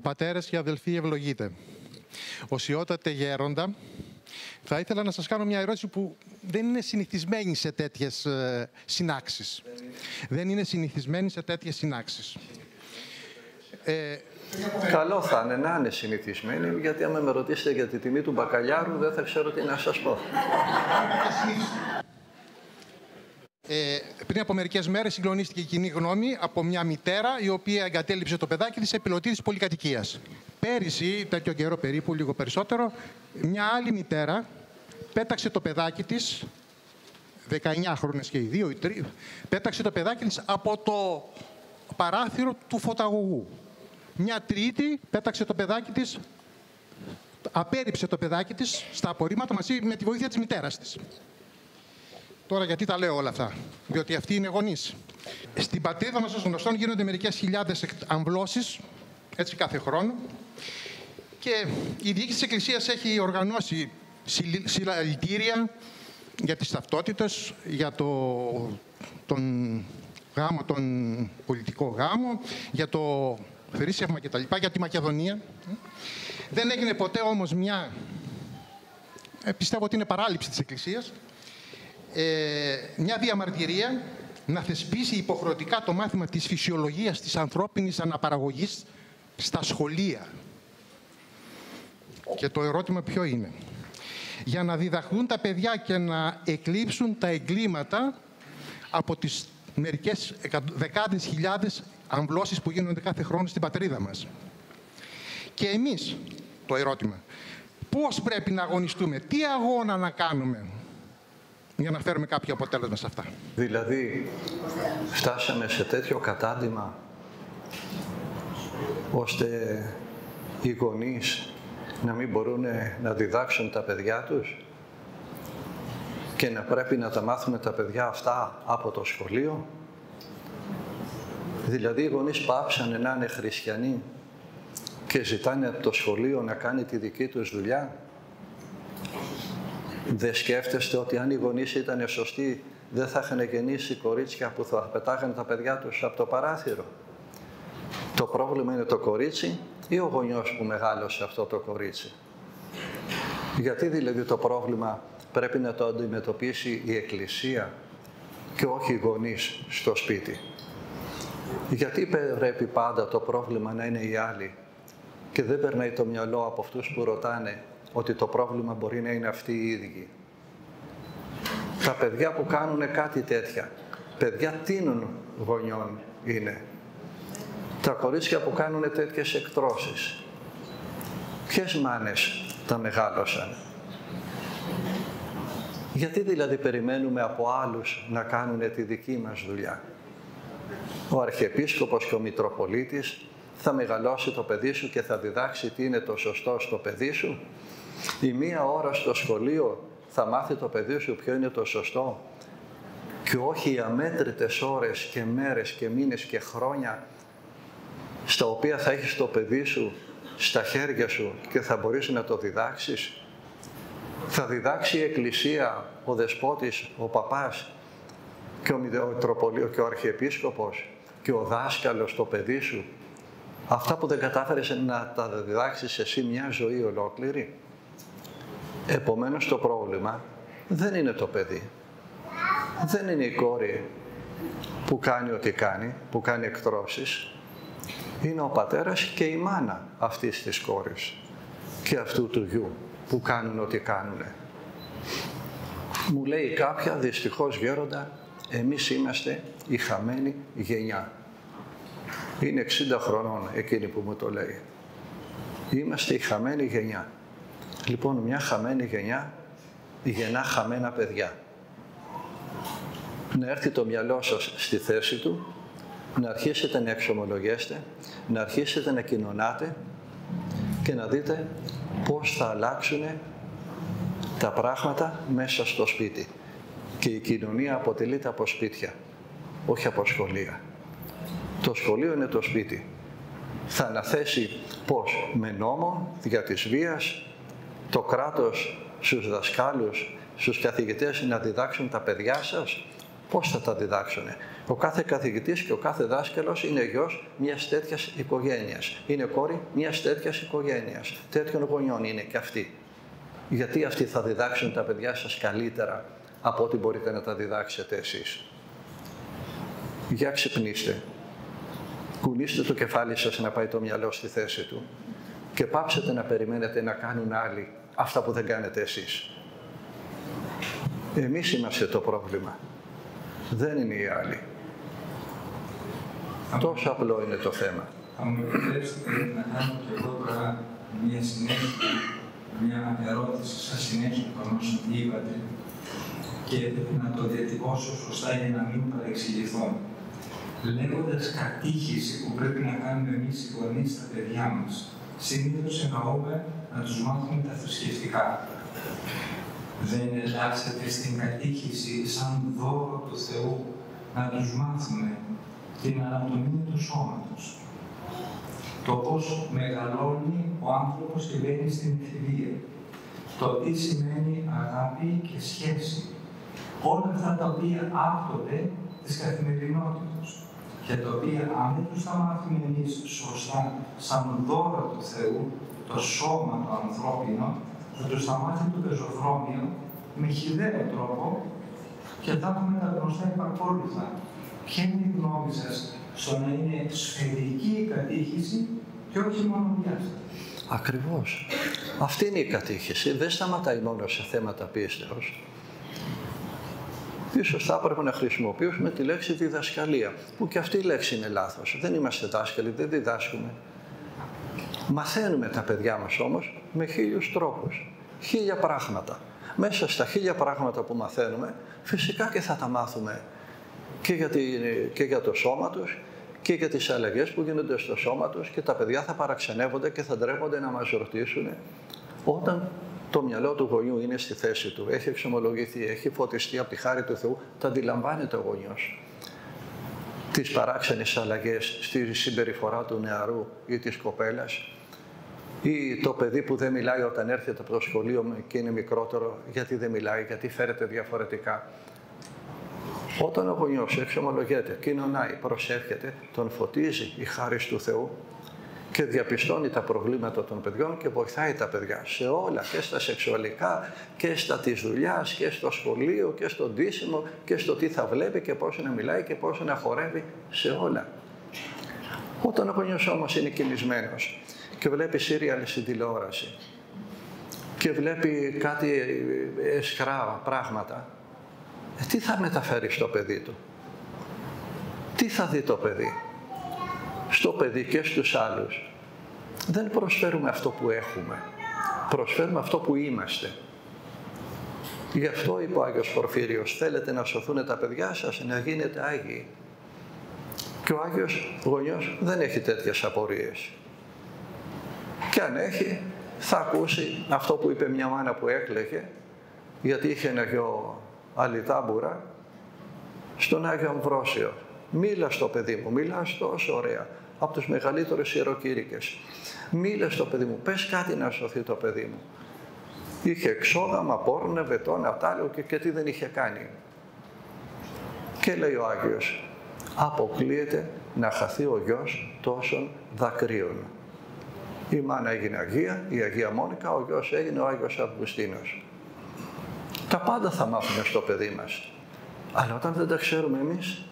Πατέρες και αδελφοί ευλογείτε. Οσιότατε γέροντα, θα ήθελα να σας κάνω μια ερώτηση που δεν είναι συνηθισμένη σε τέτοιες συνάξεις. Δεν είναι συνηθισμένη σε τέτοιες συνάξεις. Καλό θα είναι να είναι συνηθισμένη, γιατί άμα με ρωτήσετε για τη τιμή του μπακαλιάρου, δεν θα ξέρω τι να σας πω. Πριν από μερικές μέρες συγκλονίστηκε η κοινή γνώμη από μια μητέρα η οποία εγκατέλειψε το παιδάκι της σε επιλωτή της πολυκατοικίας. Πέρυσι, τέτοιο καιρό περίπου, λίγο περισσότερο, μια άλλη μητέρα πέταξε το παιδάκι της, 19χρονες και οι δύο, οι τρεις, πέταξε το παιδάκι της από το παράθυρο του φωταγωγού. Μια τρίτη πέταξε το παιδάκι της, απέρριψε το παιδάκι της στα απορρίμματα μαζί με τη βοήθεια της μητέρας της. Τώρα γιατί τα λέω όλα αυτά? Διότι αυτοί είναι γονείς. Στην πατρίδα μας ως γνωστόν γίνονται μερικές χιλιάδες αμβλώσεις, έτσι κάθε χρόνο. Και η διοίκηση της Εκκλησίας έχει οργανώσει συλλαλητήρια για τις ταυτότητες, για τον γάμο, τον πολιτικό γάμο, για το θρήσευμα κτλ., για τη Μακεδονία. Δεν έγινε ποτέ όμως πιστεύω ότι είναι παράληψη της Εκκλησίας, μια διαμαρτυρία να θεσπίσει υποχρεωτικά το μάθημα της φυσιολογίας της ανθρώπινης αναπαραγωγής στα σχολεία. Και το ερώτημα ποιο είναι? Για να διδαχθούν τα παιδιά και να εκλείψουν τα εγκλήματα από τις μερικές δεκάδες χιλιάδες αμβλώσεις που γίνονται κάθε χρόνο στην πατρίδα μας. Και εμείς, το ερώτημα, πώς πρέπει να αγωνιστούμε, τι αγώνα να κάνουμε για να φέρουμε κάποιο αποτέλεσμα σε αυτά? Δηλαδή, φτάσαμε σε τέτοιο κατάντημα, ώστε οι γονείς να μην μπορούν να διδάξουν τα παιδιά τους και να πρέπει να τα μάθουμε τα παιδιά αυτά από το σχολείο. Δηλαδή, οι γονείς πάψανε να είναι χριστιανοί και ζητάνε από το σχολείο να κάνει τη δική τους δουλειά. Δεν σκέφτεστε ότι αν οι γονείς ήταν σωστοί, δεν θα είχαν γεννήσει κορίτσια που θα πετάγανε τα παιδιά τους από το παράθυρο? Το πρόβλημα είναι το κορίτσι ή ο γονιός που μεγάλωσε αυτό το κορίτσι? Γιατί δηλαδή το πρόβλημα πρέπει να το αντιμετωπίσει η Εκκλησία και όχι οι γονείς στο σπίτι? Γιατί πρέπει πάντα το πρόβλημα να είναι οι άλλοι και δεν περνάει το μυαλό από αυτούς που ρωτάνε ότι το πρόβλημα μπορεί να είναι αυτοί οι ίδιοι? Τα παιδιά που κάνουν κάτι τέτοια, παιδιά τίνων γονιών είναι. Τα κορίτσια που κάνουν τέτοιες εκτρώσεις, ποιες μάνες τα μεγάλωσαν? Γιατί δηλαδή περιμένουμε από άλλους να κάνουν τη δική μας δουλειά? Ο Αρχιεπίσκοπος και ο Μητροπολίτης θα μεγαλώσει το παιδί σου και θα διδάξει τι είναι το σωστό στο παιδί σου? Η μία ώρα στο σχολείο θα μάθει το παιδί σου ποιο είναι το σωστό, και όχι οι αμέτρητες ώρες και μέρες και μήνες και χρόνια στα οποία θα έχεις το παιδί σου στα χέρια σου και θα μπορείς να το διδάξεις? Θα διδάξει η Εκκλησία, ο Δεσπότης, ο Παπάς και ο Μητροπολίτης και ο Αρχιεπίσκοπος και ο δάσκαλος το παιδί σου αυτά που δεν κατάφερες να τα διδάξεις εσύ μια ζωή ολόκληρη? Επομένως το πρόβλημα δεν είναι το παιδί, δεν είναι η κόρη που κάνει ό,τι κάνει, που κάνει εκτρώσεις. Είναι ο πατέρας και η μάνα αυτής της κόρης και αυτού του γιου που κάνουν ό,τι κάνουν. Μου λέει κάποια, δυστυχώς γέροντα, εμείς είμαστε η χαμένη γενιά. Είναι 60 χρονών εκείνη που μου το λέει. Είμαστε η χαμένη γενιά. Λοιπόν, μια χαμένη γενιά γεννά χαμένα παιδιά. Να έρθει το μυαλό σας στη θέση του, να αρχίσετε να εξομολογέστε, να αρχίσετε να κοινωνάτε και να δείτε πώς θα αλλάξουν τα πράγματα μέσα στο σπίτι. Και η κοινωνία αποτελείται από σπίτια, όχι από σχολεία. Το σχολείο είναι το σπίτι. Θα αναθέσει πώς? Με νόμο δια της βίας, το κράτος στους δασκάλους, στους καθηγητές να διδάξουν τα παιδιά σας Πώς θα τα διδάξουνε? Ο κάθε καθηγητής και ο κάθε δάσκαλος είναι γιος μιας τέτοιας οικογένειας. Είναι κόρη μιας τέτοιας οικογένειας. Τέτοιων γονιών είναι και αυτοί. Γιατί αυτοί θα διδάξουν τα παιδιά σας καλύτερα από ό,τι μπορείτε να τα διδάξετε εσείς? Για ξυπνήστε. Κουνήστε το κεφάλι σας να πάει το μυαλό στη θέση του και πάψετε να περιμένετε να κάνουν άλλοι αυτά που δεν κάνετε εσείς. Εμείς είμαστε το πρόβλημα. Δεν είναι οι άλλοι. Τόσο απλό είναι το θέμα. Θα μου επιτρέψετε να κάνω και εγώ τώρα μια συνέχεια, μια ερώτηση σαν συνέχεια των όσων είπατε και να το διατυπώσω σωστά για να μην παρεξηγηθώ. Λέγοντας κατήχηση που πρέπει να κάνουμε εμείς οι γονείς στα παιδιά μας, συνήθως εννοούμε να τους μάθουμε τα θρησκευτικά. Δεν εντάσσεται στην κατήχηση σαν δώρο του Θεού να τους μάθουμε την ανατομία του σώματος. Το πώς μεγαλώνει ο άνθρωπος και μπαίνει στην εφηβεία. Το τι σημαίνει αγάπη και σχέση. Όλα αυτά τα οποία άπτονται της καθημερινότητας και τα οποία αν δεν τους τα μάθουμε εμείς σωστά σαν δώρο του Θεού, το σώμα το ανθρώπινο, θα τους τα μάθει το πεζοδρόμιο με χυδαίο τρόπο και θα έχουμε τα γνωστά επακόλουθα. Ποια είναι η γνώμη σας στο να είναι σφαιρική η κατήχηση και όχι μόνο διάστατη? Ακριβώς. Αυτή είναι η κατήχηση. Δεν σταματάει μόνο σε θέματα πίστεως. Ίσως θα έπρεπε να χρησιμοποιήσουμε τη λέξη διδασκαλία, που και αυτή η λέξη είναι λάθος. Δεν είμαστε δάσκαλοι, δεν διδάσκουμε. Μαθαίνουμε τα παιδιά μας όμως με 1000 τρόπους, 1000 πράγματα. Μέσα στα 1000 πράγματα που μαθαίνουμε, φυσικά και θα τα μάθουμε και για το σώμα τους και για τις αλλαγές που γίνονται στο σώμα τους και τα παιδιά θα παραξενεύονται και θα ντρέπονται να μας ρωτήσουν όταν το μυαλό του γονιού είναι στη θέση του, έχει εξομολογηθεί, έχει φωτιστεί από τη χάρη του Θεού, τα αντιλαμβάνεται ο γονιός. Τις παράξενες αλλαγές στη συμπεριφορά του νεαρού ή της κοπέλας ή το παιδί που δεν μιλάει όταν έρχεται από το σχολείο και είναι μικρότερο, γιατί δεν μιλάει, γιατί φέρεται διαφορετικά. Όταν ο γονιός εξομολογείται, κοινωνάει, προσεύχεται, τον φωτίζει η χάρη του Θεού και διαπιστώνει τα προβλήματα των παιδιών και βοηθάει τα παιδιά σε όλα, και στα σεξουαλικά και στα της δουλειάς και στο σχολείο και στο ντύσιμο και στο τι θα βλέπει και πώς να μιλάει και πώς να χορεύει, σε όλα. Όταν ο γονιός όμως είναι κοιμισμένος και βλέπει σύριαλ στην τηλεόραση και βλέπει κάτι εσχρά πράγματα, τι θα μεταφέρει στο παιδί του? Τι θα δει το παιδί? Στο παιδί και στους άλλους δεν προσφέρουμε αυτό που έχουμε. Προσφέρουμε αυτό που είμαστε. Γι' αυτό είπε ο Άγιος Πορφύριος, θέλετε να σωθούν τα παιδιά σας, να γίνετε Άγιοι. Και ο Άγιος Γονιός δεν έχει τέτοιες απορίες. Και αν έχει, θα ακούσει αυτό που είπε μια μάνα που έκλαιγε, γιατί είχε ένα γιο αλυτάμπουρα, στον Άγιο Αμβρόσιο. Μίλα στο παιδί μου, μιλάς τόσο ωραία, από τους μεγαλύτερους ιεροκήρυκες. Μίλα στο παιδί μου, πες κάτι να σωθεί το παιδί μου. Είχε εξόδαμα, πόρνε, βετόν, ατάλιο και τι δεν είχε κάνει. Και λέει ο Άγιος, αποκλείεται να χαθεί ο γιος τόσων δακρύων. Η μάνα έγινε Αγία, η Αγία Μόνικα, ο γιος έγινε ο Άγιος Αυγουστίνος. Τα πάντα θα μάθουμε στο παιδί μας. Αλλά όταν δεν τα ξέρουμε εμείς,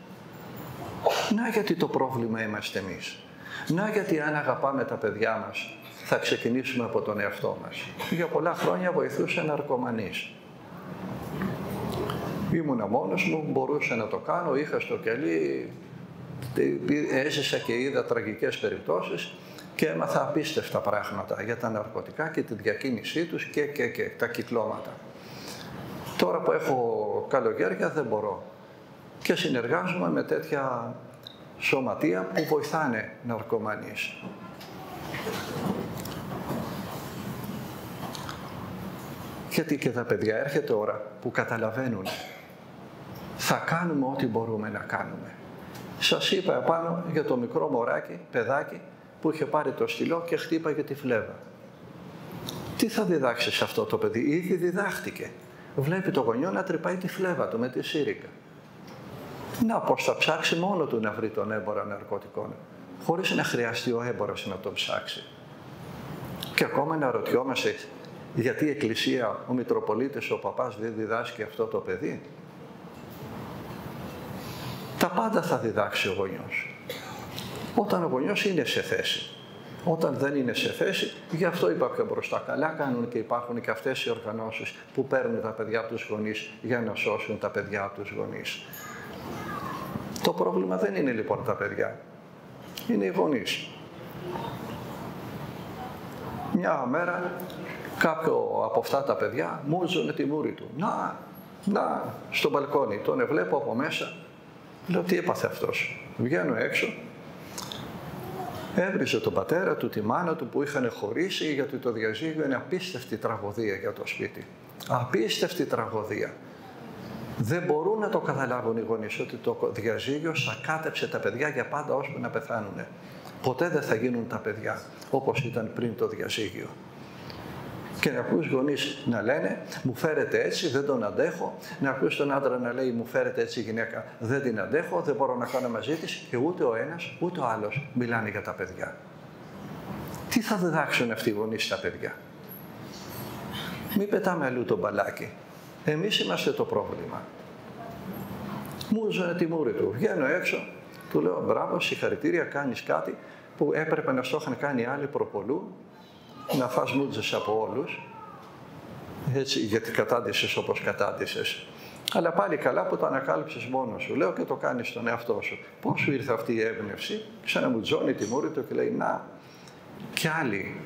να γιατί το πρόβλημα είμαστε εμείς. Να γιατί αν αγαπάμε τα παιδιά μας, θα ξεκινήσουμε από τον εαυτό μας. Για πολλά χρόνια βοηθούσα ναρκωμανείς. Ήμουνα μόνος μου, μπορούσα να το κάνω, είχα στο κελί, έζησα και είδα τραγικές περιπτώσεις και έμαθα απίστευτα πράγματα για τα ναρκωτικά και τη διακίνησή τους και τα κυκλώματα. Τώρα που έχω καλοκαίρια δεν μπορώ και συνεργάζομαι με τέτοια σωματεία που βοηθάνε ναρκωμανείς. Γιατί και τα παιδιά έρχεται ώρα που καταλαβαίνουν. Θα κάνουμε ό,τι μπορούμε να κάνουμε. Σας είπα επάνω για το μικρό μωράκι, παιδάκι, που είχε πάρει το στυλό και χτύπαγε τη φλέβα. Τι θα διδάξει σε αυτό το παιδί? Ήδη διδάχτηκε. Βλέπει το γονιό να τρυπάει τη φλέβα του με τη σίρικα. Να, πώς θα ψάξει μόνο του να βρει τον έμπορα ναρκωτικών, χωρίς να χρειαστεί ο έμπορος να τον ψάξει. Και ακόμα να ρωτιόμαστε γιατί η Εκκλησία, ο Μητροπολίτης, ο Παπάς δεν διδάσκει αυτό το παιδί. Τα πάντα θα διδάξει ο γονιός. Όταν ο γονιός είναι σε θέση. Όταν δεν είναι σε θέση, γι' αυτό είπα πιο μπροστά. Καλά κάνουν και υπάρχουν και αυτές οι οργανώσεις που παίρνουν τα παιδιά από τους γονείς για να σώσουν τα παιδιά από τους γονείς. Το πρόβλημα δεν είναι λοιπόν τα παιδιά. Είναι οι γονείς. Μια μέρα κάποιο από αυτά τα παιδιά μούζωνε τη μούρη του. Να, στο μπαλκόνι. Τον βλέπω από μέσα. Λέω, τι έπαθε αυτός. Βγαίνω έξω. Έβριζε τον πατέρα του, τη μάνα του που είχαν χωρίσει, γιατί το διαζύγιο είναι απίστευτη τραγωδία για το σπίτι. Απίστευτη τραγωδία. Δεν μπορούν να το καταλάβουν οι γονείς ότι το διαζύγιο σακάτεψε τα παιδιά για πάντα ώσπου να πεθάνουν. Ποτέ δεν θα γίνουν τα παιδιά όπως ήταν πριν το διαζύγιο. Και να ακούς γονείς να λένε, μου φέρετε έτσι, δεν τον αντέχω. Να ακούς τον άντρα να λέει, μου φέρετε έτσι η γυναίκα, δεν την αντέχω, δεν μπορώ να κάνω μαζί της. Και ούτε ο ένας, ούτε ο άλλος μιλάνε για τα παιδιά. Τι θα διδάξουν αυτοί οι γονείς στα παιδιά. Μην πετάμε αλλού το μπαλάκι. Εμείς είμαστε το πρόβλημα. Μου ζωνε τη μούρη του. Βγαίνω έξω, του λέω, μπράβο, συγχαρητήρια, κάνεις κάτι που έπρεπε να στο είχαν κάνει άλλοι προπολού. Να φας μούτζες από όλους, έτσι, γιατί κατάντησες όπως κατάντησες. Αλλά πάλι καλά που το ανακάλυψες μόνος σου. Λέω και το κάνεις στον εαυτό σου. Πώς σου ήρθε αυτή η έμπνευση, ξαναμουτζώνει τη μούρη του και λέει, να, κι άλλοι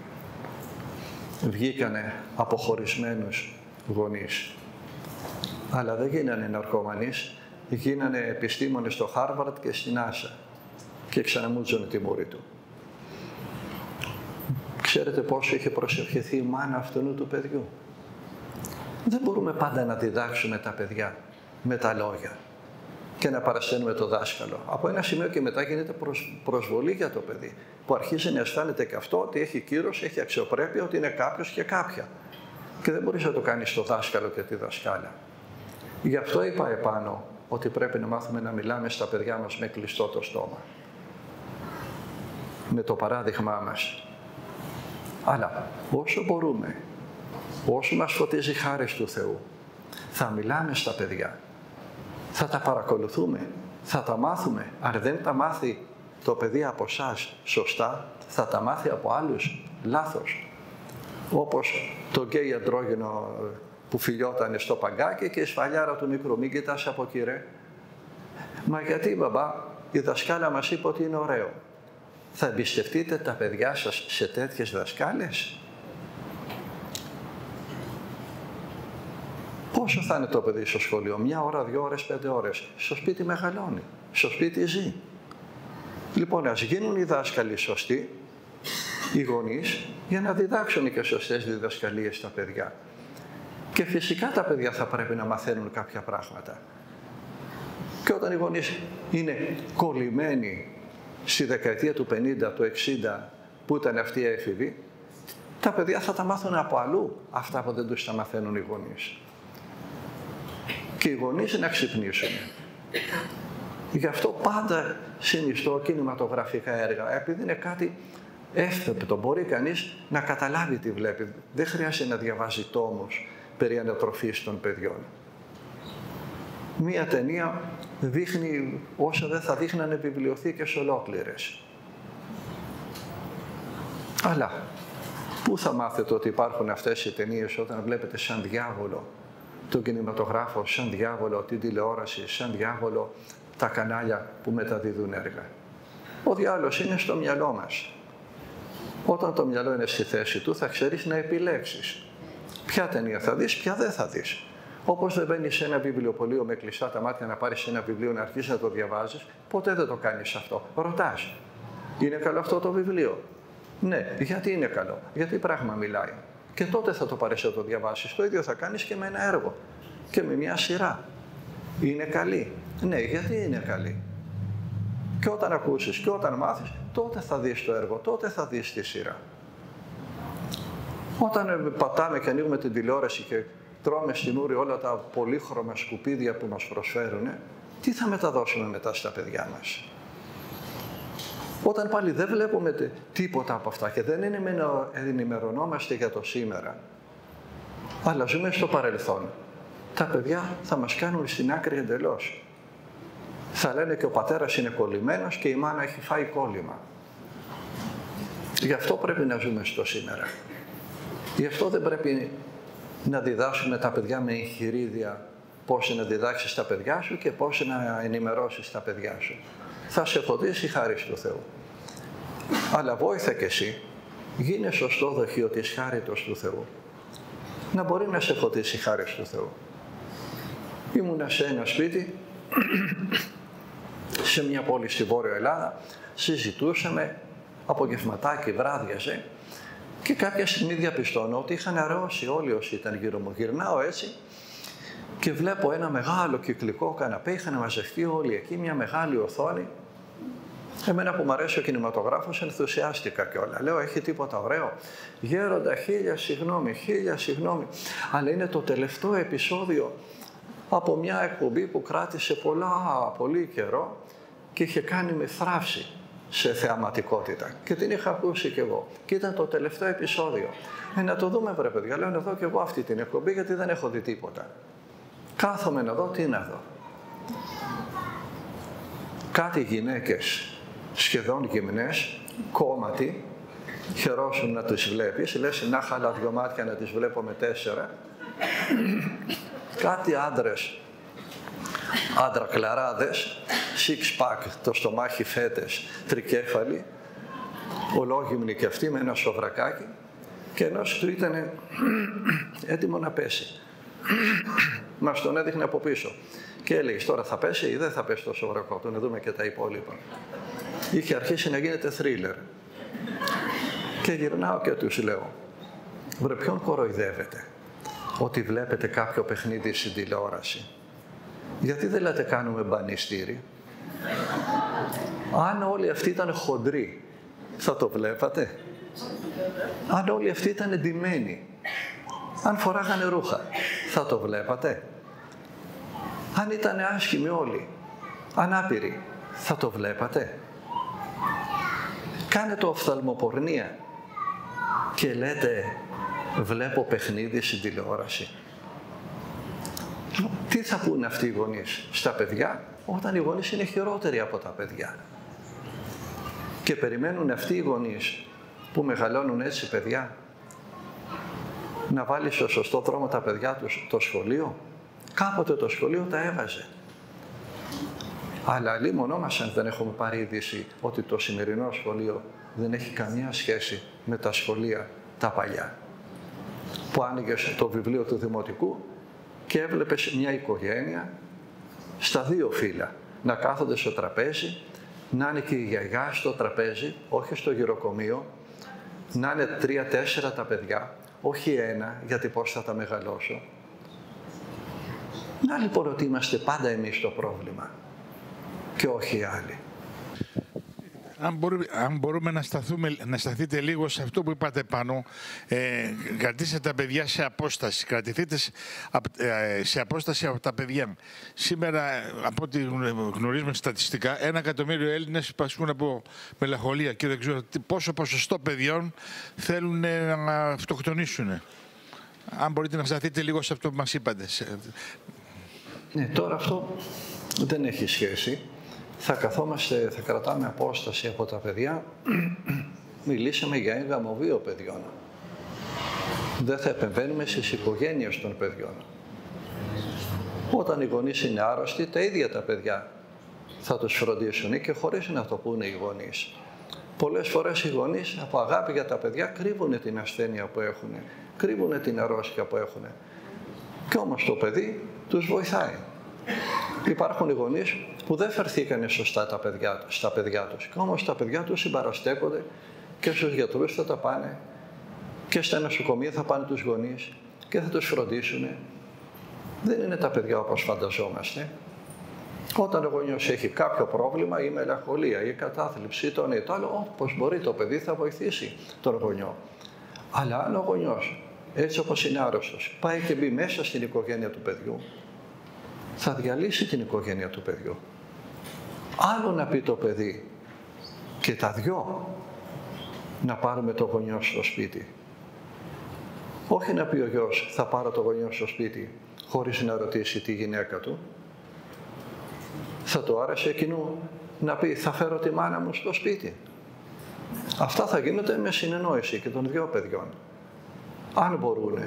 βγήκανε από χωρισμένους γονείς. Αλλά δεν γίνανε ναρκωμανείς, γίνανε επιστήμονες στο Χάρβαρντ και στην Άσα και ξαναμουτζώνει τη μούρη του. Ξέρετε πόσο είχε προσευχηθεί η μάνα αυτού του παιδιού. Δεν μπορούμε πάντα να διδάξουμε τα παιδιά με τα λόγια και να παρασένουμε το δάσκαλο. Από ένα σημείο και μετά γίνεται προσβολή για το παιδί, που αρχίζει να αισθάνεται και αυτό ότι έχει κύρος, έχει αξιοπρέπεια, ότι είναι κάποιος και κάποια. Και δεν μπορείς να το κάνεις στο δάσκαλο και τη δασκάλα. Γι' αυτό είπα επάνω ότι πρέπει να μάθουμε να μιλάμε στα παιδιά μας με κλειστό το στόμα. Με το παράδειγμά μας. Αλλά όσο μπορούμε, όσο μας φωτίζει η χάρη του Θεού, θα μιλάμε στα παιδιά, θα τα παρακολουθούμε, θα τα μάθουμε. Αν δεν τα μάθει το παιδί από εσάς σωστά, θα τα μάθει από άλλους λάθος. Όπως το γκέι αντρόγυνο που φιλιόταν στο παγκάκι και η σφαλιάρα του μικρού. Μην κοιτάς από εκεί, ρε. Μα γιατί, μπαμπά, η δασκάλα μας είπε ότι είναι ωραίο. Θα εμπιστευτείτε τα παιδιά σας σε τέτοιες δασκάλες? Πόσο θα είναι το παιδί στο σχολείο? 1 ώρα, 2 ώρες, 5 ώρες. Στο σπίτι μεγαλώνει. Στο σπίτι ζει. Λοιπόν, ας γίνουν οι δάσκαλοι σωστοί, οι γονείς, για να διδάξουν και σωστές διδασκαλίες στα παιδιά. Και φυσικά τα παιδιά θα πρέπει να μαθαίνουν κάποια πράγματα. Και όταν οι γονείς είναι κολλημένοι στη δεκαετία του 50, του 60, που ήταν αυτή η έφηβη, τα παιδιά θα τα μάθουν από αλλού αυτά που δεν τους τα μαθαίνουν οι γονείς. Και οι γονείς να ξυπνήσουν. Γι' αυτό πάντα συνιστώ κινηματογραφικά έργα, επειδή είναι κάτι εύθεπτο. Μπορεί κανείς να καταλάβει τι βλέπει. Δεν χρειάζεται να διαβάζει τόμους περί ανατροφής των παιδιών. Μία ταινία δείχνει όσο δεν θα δείχνανε βιβλιοθήκες ολόκληρες. Αλλά πού θα μάθετε ότι υπάρχουν αυτές οι ταινίες όταν βλέπετε σαν διάβολο τον κινηματογράφο, σαν διάβολο την τηλεόραση, σαν διάβολο τα κανάλια που μεταδίδουν έργα? Ο διάολος είναι στο μυαλό μας. Όταν το μυαλό είναι στη θέση του, θα ξέρεις να επιλέξεις ποια ταινία θα δεις, ποια δεν θα δεις. Όπως δεν μπαίνεις σε ένα βιβλιοπωλείο με κλειστά τα μάτια να πάρεις ένα βιβλίο να αρχίσεις να το διαβάζεις, ποτέ δεν το κάνεις αυτό. Ρωτάς, είναι καλό αυτό το βιβλίο? Ναι, γιατί είναι καλό? Γιατί πράγμα μιλάει? Και τότε θα το πάρεις να το διαβάσεις. Το ίδιο θα κάνεις και με ένα έργο και με μια σειρά. Είναι καλή? Ναι, γιατί είναι καλή? Και όταν ακούσεις και όταν μάθεις, τότε θα δεις το έργο, τότε θα δεις τη σειρά. Όταν πατάμε και ανοίγουμε την τηλεόραση και τρώμε στην ούρη όλα τα πολύχρωμα σκουπίδια που μας προσφέρουν, τι θα μεταδώσουμε μετά στα παιδιά μας? Όταν πάλι δεν βλέπουμε τίποτα από αυτά και δεν ενημερωνόμαστε για το σήμερα, αλλά ζούμε στο παρελθόν, τα παιδιά θα μας κάνουν στην άκρη εντελώς. Θα λένε και ο πατέρας είναι κολλημένος και η μάνα έχει φάει κόλλημα. Γι' αυτό πρέπει να ζούμε στο σήμερα. Γι' αυτό δεν πρέπει να διδάσουμε τα παιδιά με εγχειρίδια πώς να διδάξεις τα παιδιά σου και πώς να ενημερώσεις τα παιδιά σου. Θα σε φωτίσει η χάρη του Θεού. Αλλά βόηθα κι εσύ, γίνε σωστό δοχείο της χάριτος του Θεού. Να μπορεί να σε φωτίσει η χάρη του Θεού. Ήμουνα σε ένα σπίτι, σε μια πόλη στη Βόρεια Ελλάδα, συζητούσαμε, απογευματάκι βράδιαζε και κάποια στιγμή διαπιστώνω ότι είχαν αραιώσει όλοι όσοι ήταν γύρω μου. Γυρνάω έτσι και βλέπω ένα μεγάλο κυκλικό καναπέ, είχαν μαζευτεί όλοι εκεί, μια μεγάλη οθόνη. Εμένα που μου αρέσει ο κινηματογράφος, ενθουσιάστηκα κιόλα. Λέω, έχει τίποτα ωραίο? Γέροντα, χίλια συγγνώμη, αλλά είναι το τελευταίο επεισόδιο από μια εκπομπή που κράτησε πολύ καιρό και είχε κάνει με θράψη σε θεαματικότητα. Και την είχα ακούσει κι εγώ. Και ήταν το τελευταίο επεισόδιο. Να το δούμε, βρε παιδιά. Λέω, να δω κι εγώ αυτή την εκπομπή, γιατί δεν έχω δει τίποτα. Κάθομαι να δω, τι να δω. Κάτι γυναίκες σχεδόν γυμνές, κόμματι, χαιρόσουν να τις βλέπεις, λες να χαλά δυο μάτια να τις βλέπω με 4. Κάτι άντρες, άντρακλαράδες, six pack, το στομάχι φέτες, τρικέφαλοι, ολόγυμνοι και αυτοί με ένα σοβρακάκι, και ενός του ήταν έτοιμο να πέσει. Μας τον έδειχνε από πίσω. Και έλεγε, τώρα θα πέσει ή δεν θα πέσει το σοβρακό του, να δούμε και τα υπόλοιπα. Είχε αρχίσει να γίνεται θρίλερ. Και γυρνάω και τους λέω, βρε ποιον κοροϊδεύετε ότι βλέπετε κάποιο παιχνίδι στην τηλεόραση? Γιατί δεν λέτε κάνουμε μπανιστήρι? Αν όλοι αυτοί ήταν χοντροί, θα το βλέπατε? Αν όλοι αυτοί ήταν εντυμένοι, αν φοράγανε ρούχα, θα το βλέπατε? Αν ήταν άσχημοι όλοι, ανάπηροι, θα το βλέπατε? Κάνετε οφθαλμοπορνεία και λέτε βλέπω παιχνίδι στην τηλεόραση. Τι θα πούνε αυτοί οι γονείς στα παιδιά, όταν οι γονείς είναι χειρότεροι από τα παιδιά? Και περιμένουν αυτοί οι γονείς που μεγαλώνουν έτσι παιδιά να βάλει στο σωστό δρόμο τα παιδιά τους το σχολείο? Κάποτε το σχολείο τα έβαζε. Αλλά αλίμονό μας αν δεν έχουμε πάρει είδηση ότι το σημερινό σχολείο δεν έχει καμία σχέση με τα σχολεία τα παλιά. Που άνοιγες το βιβλίο του δημοτικού και έβλεπες μια οικογένεια στα 2 φύλλα να κάθονται στο τραπέζι, να είναι και η γιαγιά στο τραπέζι, όχι στο γυροκομείο, να είναι 3-4 τα παιδιά, όχι 1, γιατί πώς θα τα μεγαλώσω. Να λοιπόν ότι είμαστε πάντα εμείς το πρόβλημα και όχι οι άλλοι. Αν μπορούμε να σταθείτε λίγο σε αυτό που είπατε πάνω, κρατήστε τα παιδιά σε απόσταση, κρατηθείτε σε απόσταση από τα παιδιά. Σήμερα, από ό,τι γνωρίζουμε στατιστικά, 1 εκατομμύριο Έλληνες πασχούν από μελαγχολία και δεν ξέρω πόσο ποσοστό παιδιών θέλουν να αυτοκτονήσουν. Αν μπορείτε να σταθείτε λίγο σε αυτό που μας είπατε. Ναι, τώρα αυτό δεν έχει σχέση. Θα κρατάμε απόσταση από τα παιδιά. Μιλήσαμε για έγγαμο 2 παιδιών. Δεν θα επεμβαίνουμε στις οικογένειες των παιδιών. Όταν οι γονείς είναι άρρωστοι, τα ίδια τα παιδιά θα τους φροντίσουν και χωρίς να το πούνε οι γονείς. Πολλές φορές οι γονείς από αγάπη για τα παιδιά κρύβουν την ασθένεια που έχουν, κρύβουν την αρρώστια που έχουν. Και όμως το παιδί τους βοηθάει. Υπάρχουν οι γονείς που δεν φερθήκανε σωστά στα παιδιά τους. Και όμως τα παιδιά τους συμπαραστέκονται και στους γιατρούς θα τα πάνε και στα νοσοκομεία θα πάνε τους γονείς και θα τους φροντίσουν. Δεν είναι τα παιδιά όπως φανταζόμαστε. Όταν ο γονιός έχει κάποιο πρόβλημα ή μελαγχολία ή κατάθλιψη ή το ένα ή το άλλο, όπως μπορεί το παιδί θα βοηθήσει τον γονιό. Αλλά αν ο γονιός, έτσι όπως είναι άρρωστος, πάει και μπει μέσα στην οικογένεια του παιδιού, θα διαλύσει την οικογένεια του παιδιού. Άλλο να πει το παιδί και τα δυο να πάρουμε το γονιό στο σπίτι. Όχι να πει ο γιος θα πάρω το γονιό στο σπίτι χωρίς να ρωτήσει τη γυναίκα του. Θα του άρεσε εκείνου να πει θα φέρω τη μάνα μου στο σπίτι. Αυτά θα γίνονται με συνεννόηση και των δυο παιδιών. Αν μπορούν,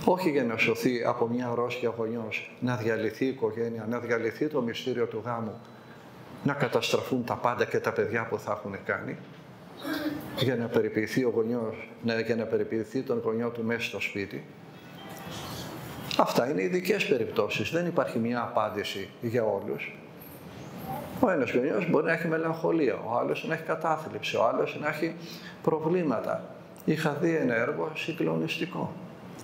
όχι για να σωθεί από μια αρρώστια γονιός, να διαλυθεί η οικογένεια, να διαλυθεί το μυστήριο του γάμου, να καταστραφούν τα πάντα και τα παιδιά που θα έχουν κάνει, για να περιποιηθεί ο γονιός, για να περιποιηθεί τον γονιό του μέσα στο σπίτι. Αυτά είναι ειδικές περιπτώσεις. Δεν υπάρχει μια απάντηση για όλους. Ο ένας γονιός μπορεί να έχει μελαγχολία, ο άλλος να έχει κατάθλιψη, ο άλλος να έχει προβλήματα. Είχα δει ένα έργο συγκλονιστικό.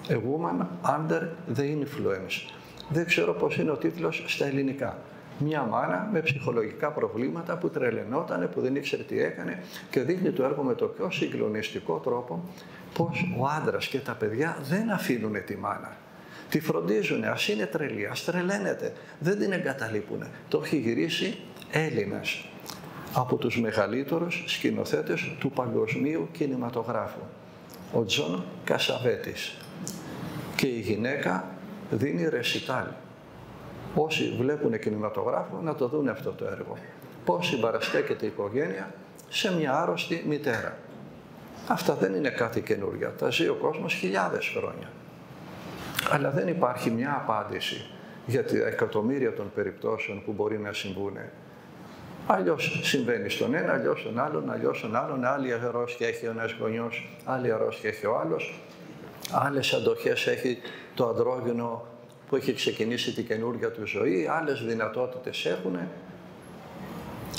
A woman under the influence. Δεν ξέρω πώς είναι ο τίτλος στα ελληνικά. Μια μάνα με ψυχολογικά προβλήματα που τρελαινόταν, που δεν ήξερε τι έκανε και δείχνει το έργο με το πιο συγκλονιστικό τρόπο πως ο άντρας και τα παιδιά δεν αφήνουν τη μάνα. Τη φροντίζουν, ας είναι τρελή, ας τρελαίνεται, δεν την εγκαταλείπουν. Το έχει γυρίσει Έλληνας, από τους μεγαλύτερους σκηνοθέτες του παγκοσμίου κινηματογράφου, ο Τζον Κασαβέτης. Και η γυναίκα δίνει ρεσιτάλ. Όσοι βλέπουν κινηματογράφο να το δουν αυτό το έργο. Πώς συμπαραστέκεται η οικογένεια σε μια άρρωστη μητέρα. Αυτά δεν είναι κάτι καινούργια. Τα ζει ο κόσμος χιλιάδες χρόνια. Αλλά δεν υπάρχει μια απάντηση για τα εκατομμύρια των περιπτώσεων που μπορεί να συμβούν. Αλλιώς συμβαίνει στον ένα, αλλιώς στον άλλον, αλλιώς στον άλλον. Άλλη αρρώστια έχει ο ένας γονιός, άλλη αρρώστια έχει ο άλλος. Άλλες αντοχές έχει το αντρόγυνο που έχει ξεκινήσει την καινούργια του ζωή, άλλες δυνατότητες έχουν.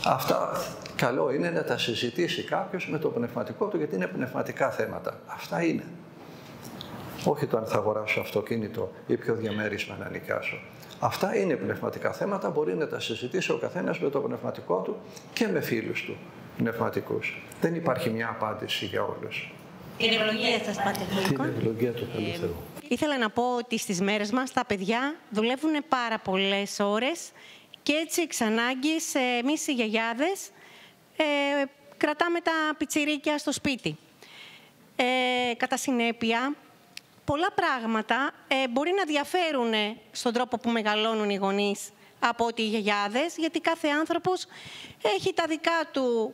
Αυτά καλό είναι να τα συζητήσει κάποιος με το πνευματικό του, γιατί είναι πνευματικά θέματα. Αυτά είναι. Όχι το αν θα αγοράσω αυτοκίνητο ή ποιο διαμέρισμα να νοικιάσω. Αυτά είναι πνευματικά θέματα, μπορεί να τα συζητήσει ο καθένας με το πνευματικό του και με φίλους του πνευματικούς. Δεν υπάρχει μια απάντηση για όλους. Την ευλογία σας, Πάτερ Χίλικον. Την ευλογία του Θεού Θεού. Ήθελα να πω ότι στις μέρες μας τα παιδιά δουλεύουν πάρα πολλές ώρες και έτσι εξ ανάγκης εμείς οι γιαγιάδες κρατάμε τα πιτσιρίκια στο σπίτι. Κατά συνέπεια, πολλά πράγματα μπορεί να διαφέρουν στον τρόπο που μεγαλώνουν οι γονείς από ότι οι γιαγιάδες, γιατί κάθε άνθρωπος έχει τα δικά του,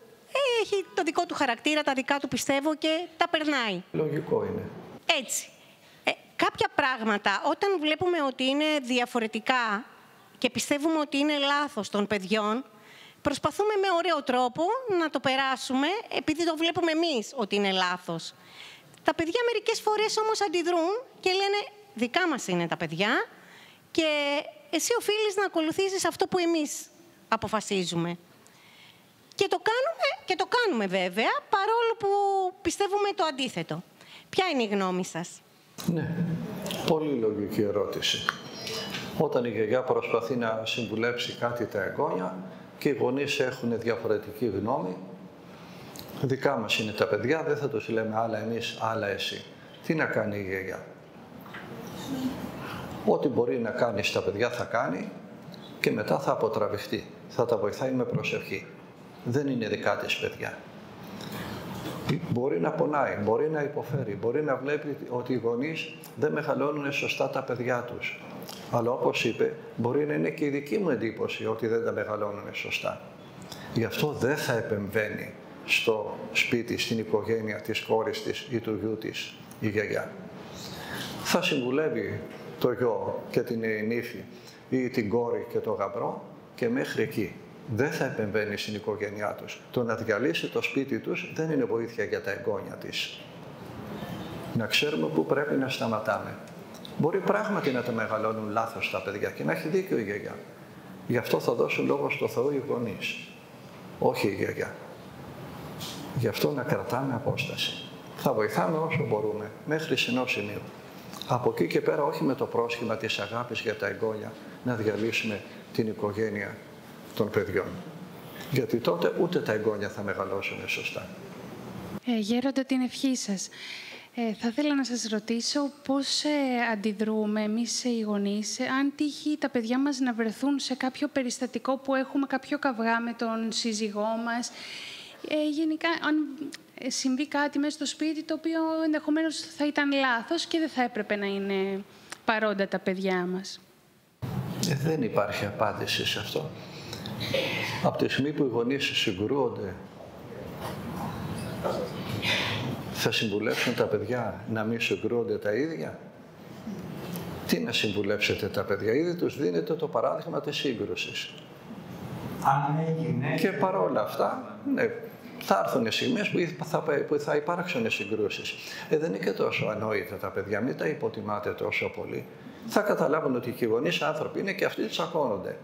έχει το δικό του χαρακτήρα, τα δικά του πιστεύω και τα περνάει. Λογικό είναι. Έτσι. Κάποια πράγματα, όταν βλέπουμε ότι είναι διαφορετικά και πιστεύουμε ότι είναι λάθος των παιδιών, προσπαθούμε με ωραίο τρόπο να το περάσουμε, επειδή το βλέπουμε εμείς ότι είναι λάθος. Τα παιδιά μερικές φορές όμως αντιδρούν και λένε δικά μας είναι τα παιδιά και εσύ οφείλεις να ακολουθήσεις αυτό που εμείς αποφασίζουμε. Και το κάνουμε βέβαια, παρόλο που πιστεύουμε το αντίθετο. Ποια είναι η γνώμη σας? Ναι, πολύ λογική ερώτηση. Όταν η γιαγιά προσπαθεί να συμβουλέψει κάτι τα εγγόνια και οι γονείς έχουν διαφορετική γνώμη, δικά μας είναι τα παιδιά, δεν θα τους λέμε άλλα εμείς, άλλα εσύ. Τι να κάνει η γιαγιά? Ό,τι μπορεί να κάνει στα παιδιά θα κάνει και μετά θα αποτραβηχτεί. Θα τα βοηθάει με προσευχή. Δεν είναι δικά της παιδιά. Μπορεί να πονάει, μπορεί να υποφέρει, μπορεί να βλέπει ότι οι γονείς δεν μεγαλώνουν σωστά τα παιδιά τους. Αλλά όπως είπε, μπορεί να είναι και η δική μου εντύπωση ότι δεν τα μεγαλώνουν σωστά. Γι' αυτό δεν θα επεμβαίνει στο σπίτι, στην οικογένεια της κόρης της ή του γιού της η γιαγιά. Θα συμβουλεύει το γιο και την νύφη ή την κόρη και το γαμπρό και μέχρι εκεί. Δεν θα επεμβαίνει στην οικογένειά τους. Το να διαλύσει το σπίτι τους δεν είναι βοήθεια για τα εγγόνια της. Να ξέρουμε πού πρέπει να σταματάμε. Μπορεί πράγματι να τα μεγαλώνουν λάθος τα παιδιά και να έχει δίκιο η γιαγιά. Γι' αυτό θα δώσουν λόγο στο Θεό οι γονείς, όχι η γιαγιά. Γι' αυτό να κρατάμε απόσταση. Θα βοηθάμε όσο μπορούμε, μέχρι ενός σημείου. Από εκεί και πέρα, όχι με το πρόσχημα της αγάπης για τα εγγόνια, να διαλύσουμε την οικογένεια των παιδιών. Γιατί τότε ούτε τα εγγόνια θα μεγαλώσουν σωστά. Γέροντα, την ευχή σας. Θα ήθελα να σας ρωτήσω πώς αντιδρούμε εμείς οι γονείς, αν τύχει τα παιδιά μας να βρεθούν σε κάποιο περιστατικό που έχουμε κάποιο καυγά με τον σύζυγό μας. Γενικά, αν συμβεί κάτι μέσα στο σπίτι, το οποίο ενδεχομένως θα ήταν λάθος και δεν θα έπρεπε να είναι παρόντα τα παιδιά μας. Δεν υπάρχει απάντηση σε αυτό. Από τη στιγμή που οι γονείς συγκρούονται, θα συμβουλεύσουν τα παιδιά να μην συγκρούονται τα ίδια? Τι να συμβουλεύσετε τα παιδιά? Ήδη τους δίνετε το παράδειγμα της σύγκρουσης. Και παρόλα αυτά, ναι, θα έρθουν στιγμές που θα υπάρξουν συγκρούσεις. Δεν είναι και τόσο ανόητα τα παιδιά, μην τα υποτιμάτε τόσο πολύ. Θα καταλάβουν ότι και οι γονείς άνθρωποι είναι και αυτοί τσακώνονται.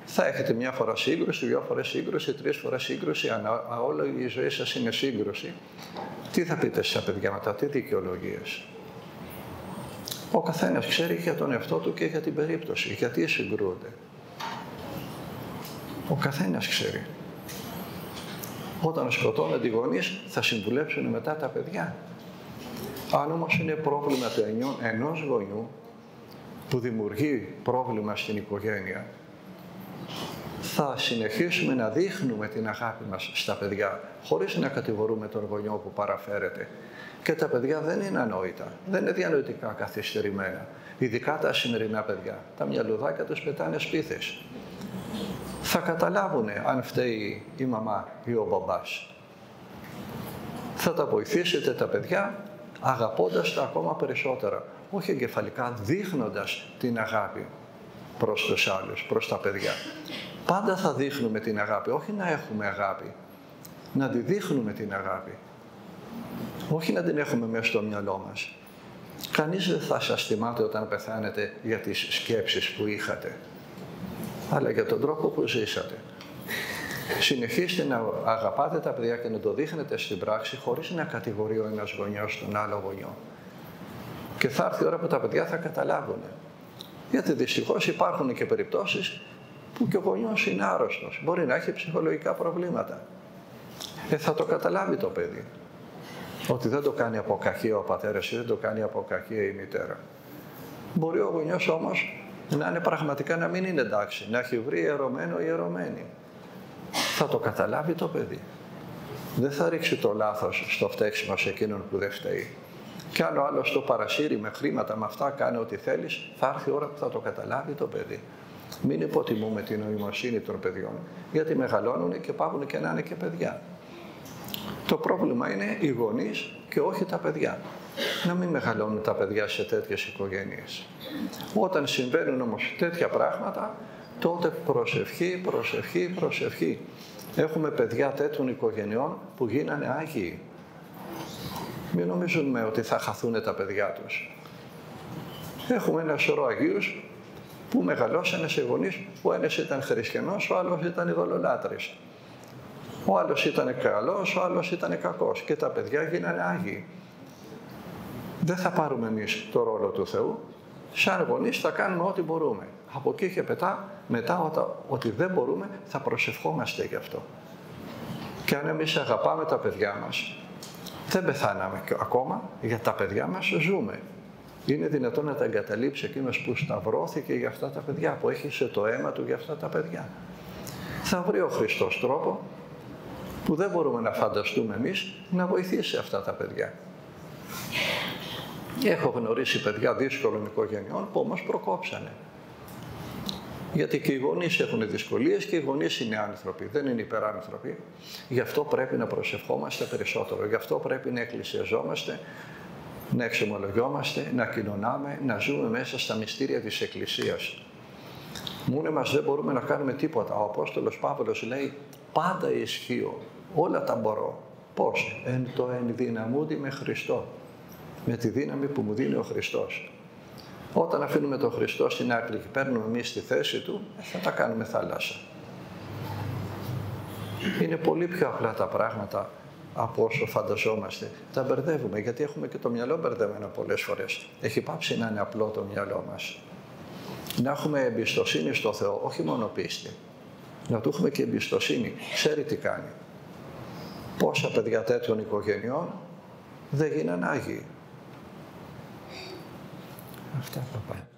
Θα έχετε μια φορά σύγκρουση, 2 φορές σύγκρουση, 3 φορές σύγκρουση, αν όλη η ζωή σας είναι σύγκρουση. Τι θα πείτε στα παιδιά μετά, τι δικαιολογίες? Ο καθένας ξέρει για τον εαυτό του και για την περίπτωση, γιατί συγκρούονται. Ο καθένας ξέρει. Όταν σκοτώνονται οι γονείς, θα συμβουλέψουν μετά τα παιδιά. Αν όμως είναι πρόβλημα ενός γονιού που δημιουργεί πρόβλημα στην οικογένεια, θα συνεχίσουμε να δείχνουμε την αγάπη μας στα παιδιά, χωρίς να κατηγορούμε τον γονιό που παραφέρεται. Και τα παιδιά δεν είναι ανόητα, δεν είναι διανοητικά καθυστερημένα. Ειδικά τα σημερινά παιδιά, τα μυαλουδάκια τους πετάνε σπίθες. Θα καταλάβουν αν φταίει η μαμά ή ο μπαμπάς. Θα τα βοηθήσετε τα παιδιά αγαπώντας τα ακόμα περισσότερα, όχι εγκεφαλικά, δείχνοντας την αγάπη προς τους άλλους, προς τα παιδιά. Πάντα θα δείχνουμε την αγάπη, όχι να έχουμε αγάπη, να τη δείχνουμε την αγάπη. Όχι να την έχουμε μέσα στο μυαλό μας. Κανείς δεν θα σας θυμάται όταν πεθάνετε για τις σκέψεις που είχατε, αλλά για τον τρόπο που ζήσατε. Συνεχίστε να αγαπάτε τα παιδιά και να το δείχνετε στην πράξη, χωρίς να κατηγορεί ο ένας γονιός τον άλλο γονιό. Και θα έρθει η ώρα που τα παιδιά θα καταλάβουν. Γιατί δυστυχώς υπάρχουν και περιπτώσεις που και ο γονιός είναι άρρωστος. Μπορεί να έχει ψυχολογικά προβλήματα. Θα το καταλάβει το παιδί. Ότι δεν το κάνει από κακία ο πατέρας ή δεν το κάνει από κακία η μητέρα. Μπορεί ο γονιός όμως να είναι πραγματικά να μην είναι εντάξει, να έχει βρει ιερωμένο ή ιερωμένη. Θα το καταλάβει το παιδί. Δεν θα ρίξει το λάθος στο φταίξιμο σε εκείνον που δεν φταίει. Κι αν ο άλλος το παρασύρει με χρήματα, με αυτά κάνει ό,τι θέλεις, θα έρθει η ώρα που θα το καταλάβει το παιδί. Μην υποτιμούμε την νοημοσύνη των παιδιών, γιατί μεγαλώνουν και πάβουν και να είναι και παιδιά. Το πρόβλημα είναι οι γονείς και όχι τα παιδιά. Να μην μεγαλώνουν τα παιδιά σε τέτοιες οικογένειες. Όταν συμβαίνουν όμως τέτοια πράγματα, τότε προσευχή, προσευχή, προσευχή. Έχουμε παιδιά τέτοιων οικογενειών που γίνανε άγιοι. Μην νομίζουμε ότι θα χαθούν τα παιδιά τους. Έχουμε ένα σωρό αγίους που μεγαλώσανε σε γονείς που ένας ήταν χριστιανός, ο άλλος ήταν ειδωλολάτρης. Ο άλλος ήταν καλός, ο άλλος ήταν κακός και τα παιδιά γίνανε άγιοι. Δεν θα πάρουμε εμείς το ρόλο του Θεού. Σαν γονείς θα κάνουμε ό,τι μπορούμε. Από εκεί και μετά ότι δεν μπορούμε θα προσευχόμαστε γι' αυτό. Και αν εμείς αγαπάμε τα παιδιά μας, δεν πεθάναμε ακόμα, για τα παιδιά μας ζούμε. Είναι δυνατόν να τα εγκαταλείψει εκείνος που σταυρώθηκε για αυτά τα παιδιά, που έχισε το αίμα του για αυτά τα παιδιά. Θα βρει ο Χριστός τρόπο που δεν μπορούμε να φανταστούμε εμείς να βοηθήσει αυτά τα παιδιά. Έχω γνωρίσει παιδιά δύσκολων οικογενειών που όμως προκόψανε. Γιατί και οι γονείς έχουν δυσκολίες και οι γονείς είναι άνθρωποι, δεν είναι υπεράνθρωποι. Γι' αυτό πρέπει να προσευχόμαστε περισσότερο, γι' αυτό πρέπει να εκκλησιαζόμαστε, να εξομολογιόμαστε, να κοινωνάμε, να ζούμε μέσα στα μυστήρια της Εκκλησίας. Μόνοι μας δεν μπορούμε να κάνουμε τίποτα. Ο Απόστολος Παύλος λέει πάντα ισχύω, όλα τα μπορώ. Πώς? Εν το ενδυναμούντι με Χριστό. Με τη δύναμη που μου δίνει ο Χριστός. Όταν αφήνουμε τον Χριστό στην άκρη και παίρνουμε εμείς τη θέση Του, θα τα κάνουμε θάλασσα. Είναι πολύ πιο απλά τα πράγματα από όσο φανταζόμαστε. Τα μπερδεύουμε, γιατί έχουμε και το μυαλό μπερδεμένο πολλές φορές. Έχει πάψει να είναι απλό το μυαλό μας. Να έχουμε εμπιστοσύνη στο Θεό, όχι μόνο πίστη. Να του έχουμε και εμπιστοσύνη. Ξέρει τι κάνει. Πόσα παιδιά τέτοιων οικογενειών δεν γίναν άγιοι. Αυτά, παπά.